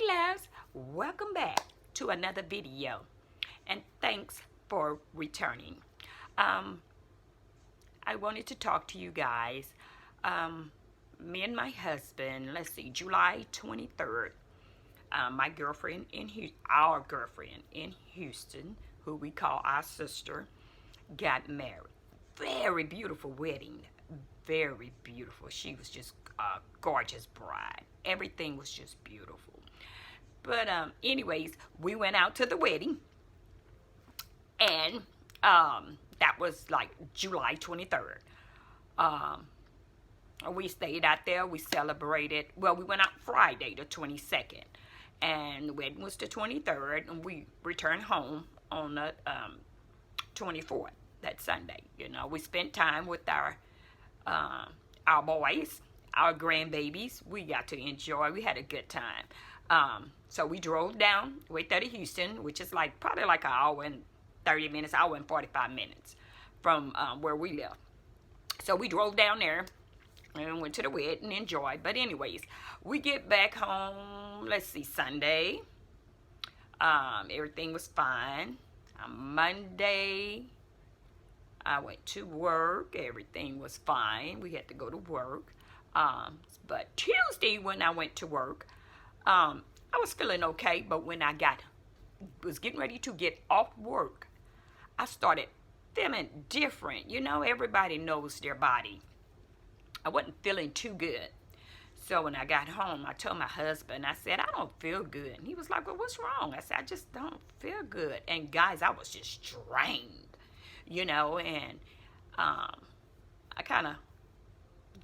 loves, welcome back to another video, and thanks for returning. Um, I wanted to talk to you guys. Me and my husband, let's see, July 23rd, my girlfriend our girlfriend in Houston, who we call our sister, got married. Very beautiful wedding, very beautiful. She was just a gorgeous bride. Everything was just beautiful. But anyways, we went out to the wedding, and that was like July 23rd. Um, we stayed out there. We celebrated. Well, we went out Friday, the 22nd, and the wedding was the 23rd, and we returned home on the 24th, that Sunday. You know, we spent time with our boys, our grandbabies. We got to enjoy. We had a good time. So we drove down right there to Houston, which is like probably like an hour and 30 minutes, hour and 45 minutes from where we live. So we drove down there and went to the wedding and enjoyed. But anyways, we get back home, let's see, Sunday. Everything was fine. Monday, I went to work. Everything was fine. We had to go to work. But Tuesday when I went to work, I was feeling okay, but when I was getting ready to get off work, I started feeling different. You know, everybody knows their body. I wasn't feeling too good. So when I got home, I told my husband, I said, I don't feel good. And he was like, well, what's wrong? I said, I just don't feel good. And guys, I was just drained, you know, and I kind of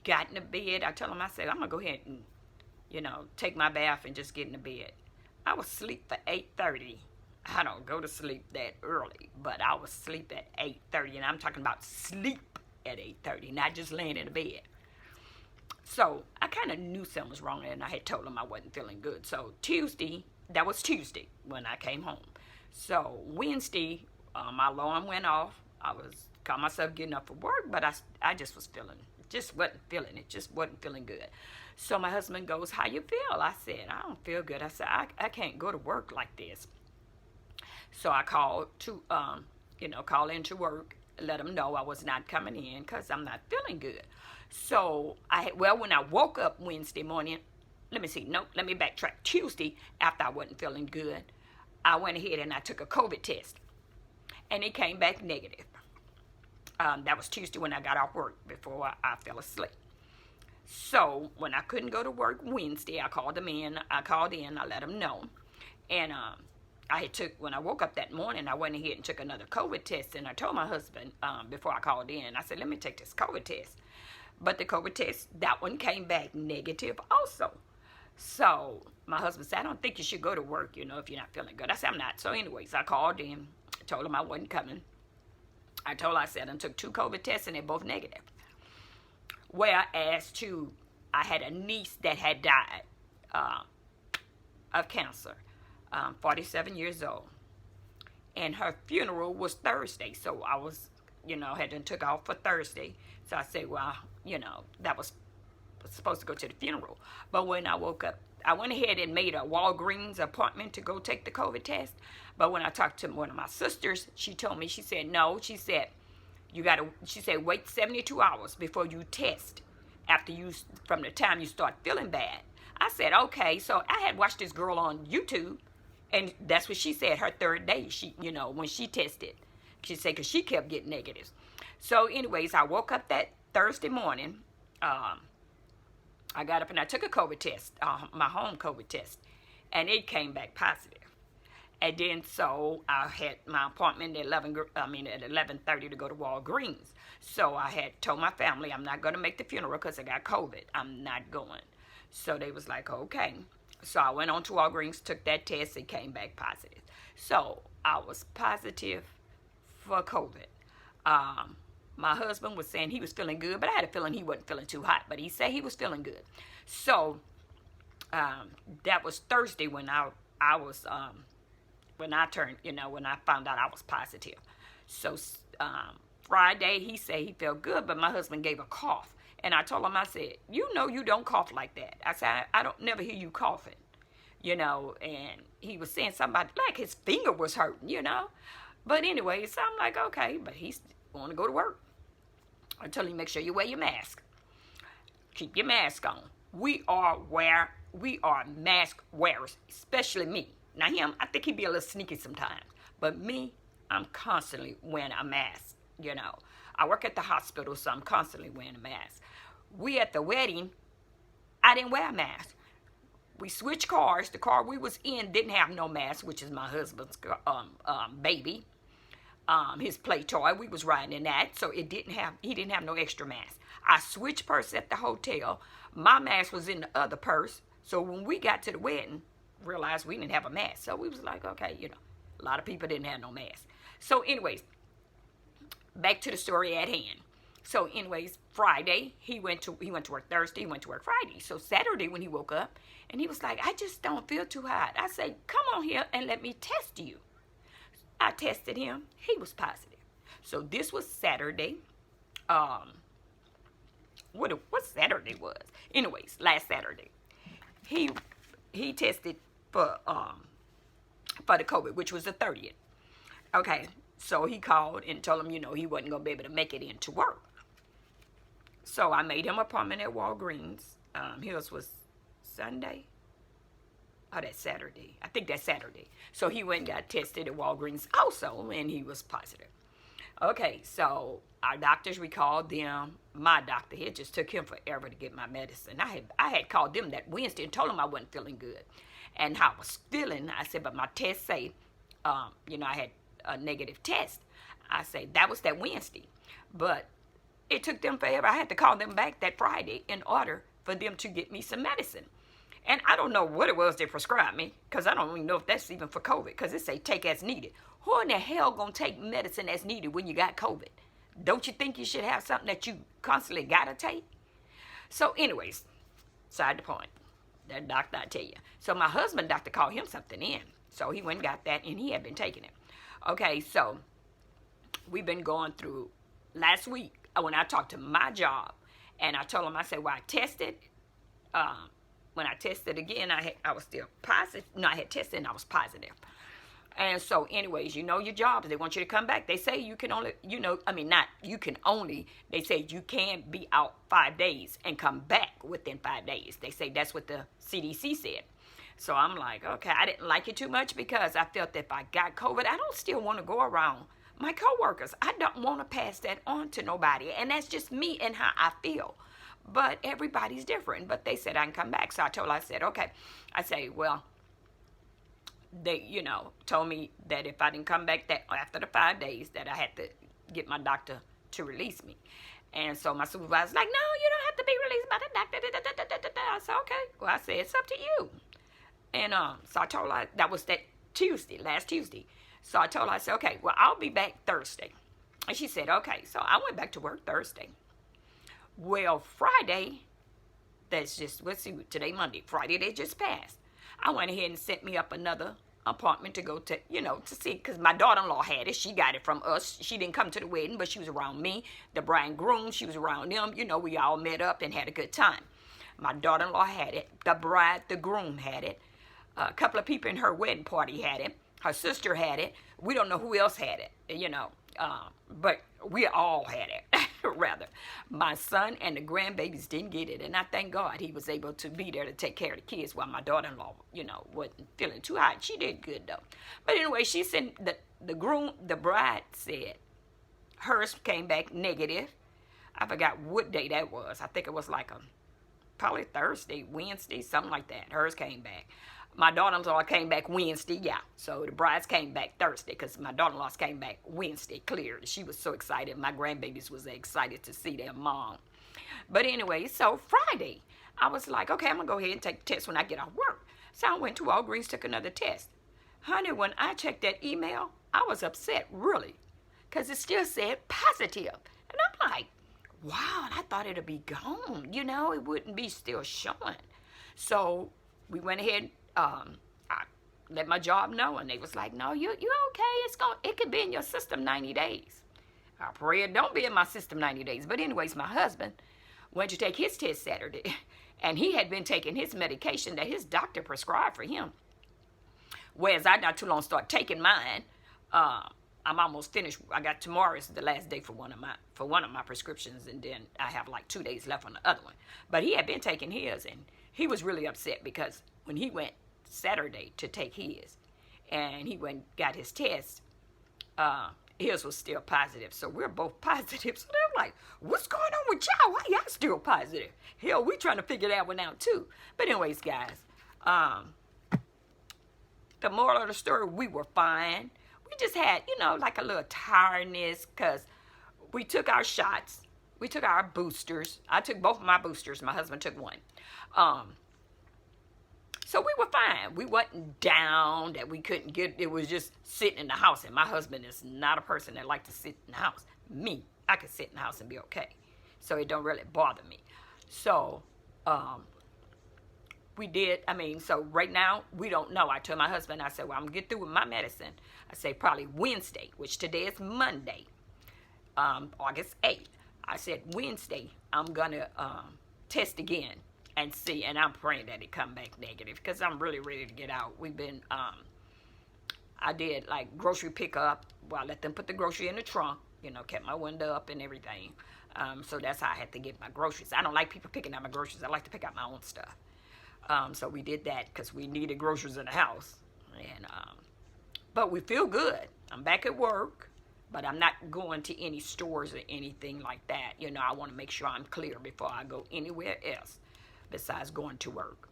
got in the bed. I told him, I said, I'm going to go ahead and, you know, take my bath and just get in the bed. I was asleep for 8:30. I don't go to sleep that early, but I was asleep at 8:30, and I'm talking about sleep at 8:30, not just laying in the bed. So I kind of knew something was wrong, and I had told him I wasn't feeling good. So that was Tuesday when I came home. So Wednesday, my alarm went off. Caught myself getting up for work, but I just wasn't feeling it, just wasn't feeling good. So my husband goes, how you feel? I said, I don't feel good. I said, I can't go to work like this. So I called to, call into work, let them know I was not coming in because I'm not feeling good. So when I woke up Wednesday morning, let me backtrack. Tuesday, after I wasn't feeling good, I went ahead and I took a COVID test, and it came back negative. That was Tuesday when I got off work before I fell asleep. So when I couldn't go to work Wednesday, I called in, I let them know. And when I woke up that morning, I went ahead and took another COVID test. And I told my husband before I called in, I said, let me take this COVID test. But the COVID test, that one came back negative also. So my husband said, I don't think you should go to work, you know, if you're not feeling good. I said, I'm not. So anyways, I called in, told him I wasn't coming. I took 2 COVID tests, and they're both negative. Whereas I had a niece that had died of cancer, 47 years old. And her funeral was Thursday. So I was, had took off for Thursday. So I said, well, that was supposed to go to the funeral. But when I woke up, I went ahead and made a Walgreens appointment to go take the COVID test. But when I talked to one of my sisters, she told me, she said, no, she said, wait 72 hours before you test from the time you start feeling bad. I said, okay. So I had watched this girl on YouTube, and that's what she said, her third day, when she tested. She said, because she kept getting negatives. So anyways, I woke up that Thursday morning. I got up and I took a COVID test, my home COVID test, and it came back positive. And then so I had my appointment at 11:30 to go to Walgreens. So I had told my family I'm not going to make the funeral because I got COVID. I'm not going. So they was like, okay. So I went on to Walgreens, took that test, it came back positive. So I was positive for COVID. My husband was saying he was feeling good, but I had a feeling he wasn't feeling too hot. But he said he was feeling good. So that was Thursday when I was when I found out I was positive. So Friday he said he felt good, but my husband gave a cough, and I told him, I said, you don't cough like that. I said, I don't never hear you coughing. and he was saying something like his finger was hurting. But anyway, so I'm like, okay, but he's want to go to work. I tell him, make sure you wear your mask. Keep your mask on. We are mask wearers, especially me. Now him, I think he'd be a little sneaky sometimes. But me, I'm constantly wearing a mask, I work at the hospital, so I'm constantly wearing a mask. We at the wedding, I didn't wear a mask. We switched cars. The car we was in didn't have no mask, which is my husband's baby. His play toy. We was riding in that, so he didn't have no extra mask. I switched purse at the hotel. My mask was in the other purse. So when we got to the wedding, realized we didn't have a mask. So we was like, okay, a lot of people didn't have no mask. So anyways, back to the story at hand. So anyways, Friday, he went to work Thursday, he went to work Friday. So Saturday when he woke up, and he was like, I just don't feel too hot. I said, come on here and let me test you. I tested him. He was positive. So this was Saturday. What Saturday was? Anyways, last Saturday, he tested for the COVID, which was the 30th. Okay, so he called and told him, he wasn't gonna be able to make it into work. So I made him an appointment at Walgreens. His was Sunday. Oh, that's Saturday. I think that's Saturday. So he went and got tested at Walgreens also, and he was positive. Okay, so our doctors, we called them. My doctor, it just took him forever to get my medicine. I had called them that Wednesday and told them I wasn't feeling good. And how I was feeling, I said, but my test say, I had a negative test. I said, that was that Wednesday. But it took them forever. I had to call them back that Friday in order for them to get me some medicine. And I don't know what it was they prescribed me, because I don't even know if that's even for COVID, because it say take as needed. Who in the hell gonna take medicine as needed when you got COVID? Don't you think you should have something that you constantly gotta take? So anyways, side the point. That doctor, I tell you. So my husband doctor called him something in. So he went and got that, and he had been taking it. Okay, so we've been going through last week when I talked to my job, and I told him, I said, well, I tested. When I tested again, I was still positive. No, I had tested and I was positive. And so anyways, your jobs, they want you to come back. They say you can only, they say you can't be out 5 days and come back within 5 days. They say that's what the CDC said. So I'm like, okay, I didn't like it too much because I felt that if I got COVID, I don't still want to go around my coworkers. I don't want to pass that on to nobody. And that's just me and how I feel. But everybody's different. But they said I can come back. So I said, okay. I say, well, they, told me that if I didn't come back that after the 5 days, that I had to get my doctor to release me. And so my supervisor's like, no, you don't have to be released by the doctor. I said, okay. Well, I said, it's up to you. And so I told her, that was that last Tuesday. So I told her, I said, okay, well, I'll be back Thursday. And she said, okay. So I went back to work Thursday. Well, Friday, let's see, today Monday. Friday, they just passed. I went ahead and set me up another appointment to go to, to see, because my daughter-in-law had it. She got it from us. She didn't come to the wedding, but she was around me. The bride and groom, she was around them. We all met up and had a good time. My daughter-in-law had it. The bride, the groom had it. A couple of people in her wedding party had it. Her sister had it. We don't know who else had it, but we all had it, rather. My son and the grandbabies didn't get it, and I thank God he was able to be there to take care of the kids while my daughter-in-law, wasn't feeling too hot. She did good, though. But anyway, she said the bride said hers came back negative. I forgot what day that was. I think it was like probably Thursday, Wednesday, something like that. Hers came back. My daughter-in-law came back Wednesday, yeah. So the brides came back Thursday because my daughter-in-law came back Wednesday, cleared. She was so excited. My grandbabies was excited to see their mom. But anyway, so Friday, I was like, okay, I'm going to go ahead and take the test when I get off work. So I went to Walgreens, took another test. Honey, when I checked that email, I was upset, really, because it still said positive. And I'm like, wow, I thought it would be gone. It wouldn't be still showing. So we went ahead. I let my job know, and they was like, no, you okay. It could be in your system 90 days. I pray it don't be in my system 90 days. But anyways, my husband went to take his test Saturday, And he had been taking his medication that his doctor prescribed for him. Whereas I not too long start taking mine. I'm almost finished. I got tomorrow is the last day for one of my prescriptions, and then I have like 2 days left on the other one. But he had been taking his, and he was really upset because when he went Saturday to take his, and he went got his test, his was still positive. So we're both positive. So they're like, "What's going on with y'all? Why y'all still positive?" Hell, we trying to figure that one out too. But anyways, guys, the moral of the story, we were fine. We just had, like a little tiredness because we took our shots. We took our boosters. I took both of my boosters. My husband took one. So we were fine. We wasn't down that we couldn't get. It was just sitting in the house. And my husband is not a person that likes to sit in the house. Me, I could sit in the house and be okay. So it don't really bother me. So we did. So right now, we don't know. I told my husband, I said, well, I'm going to get through with my medicine. I say probably Wednesday, which today is Monday, August 8th. I said Wednesday, I'm going to test again and see. And I'm praying that it come back negative because I'm really ready to get out. We've been, I did like grocery pickup. Well, I let them put the grocery in the trunk, kept my window up and everything. So that's how I had to get my groceries. I don't like people picking out my groceries. I like to pick out my own stuff. So we did that because we needed groceries in the house. And but we feel good. I'm back at work, but I'm not going to any stores or anything like that. I want to make sure I'm clear before I go anywhere else besides going to work.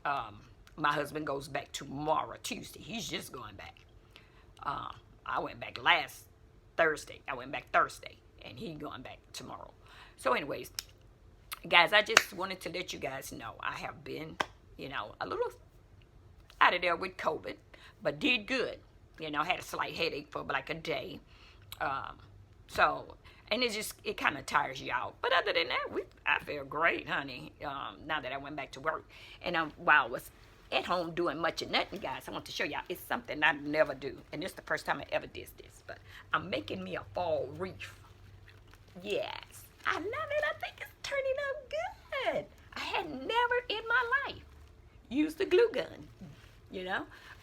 My husband goes back tomorrow, Tuesday. He's just going back. I went back last Thursday. And he going back tomorrow. So anyways, guys, I just wanted to let you guys know I have been, a little out of there with COVID, but did good. Had a slight headache for like a day. And it kind of tires you out. But other than that, I feel great, honey, now that I went back to work. And while I was at home doing much of nothing, guys, I want to show y'all. It's something I never do. And this is the first time I ever did this. But I'm making me a fall wreath. Yes. I love it. I think it's turning out good. I had never in my life used a glue gun,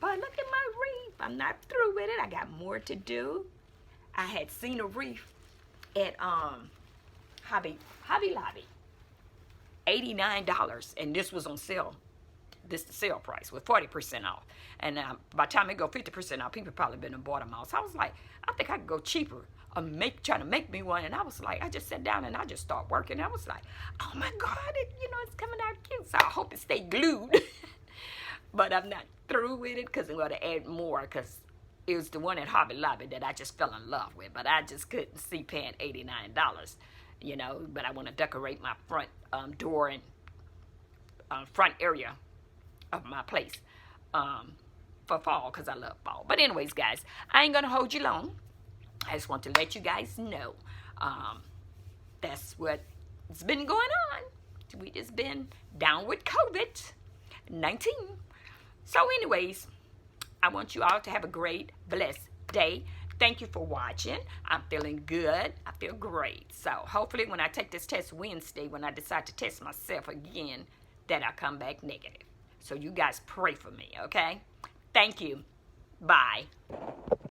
But look at my wreath. I'm not through with it. I got more to do. I had seen a wreath at Hobby Lobby, $89, and this was on sale. This is the sale price with 40% off. And by the time it go 50% off, people probably been and bought them all. So I was like, I think I could go cheaper. Trying to make me one, and I was like, I just sat down and I just started working. I was like, oh my God, it's coming out cute. So I hope it stay glued. But I'm not through with it because I'm going to add more because it was the one at Hobby Lobby that I just fell in love with. But I just couldn't see paying $89, But I want to decorate my front door and front area of my place for fall because I love fall. But anyways, guys, I ain't going to hold you long. I just want to let you guys know that's what's been going on. We just been down with COVID-19. So anyways, I want you all to have a great, blessed day. Thank you for watching. I'm feeling good. I feel great. So hopefully when I take this test Wednesday, when I decide to test myself again, that I come back negative. So you guys pray for me, okay? Thank you. Bye.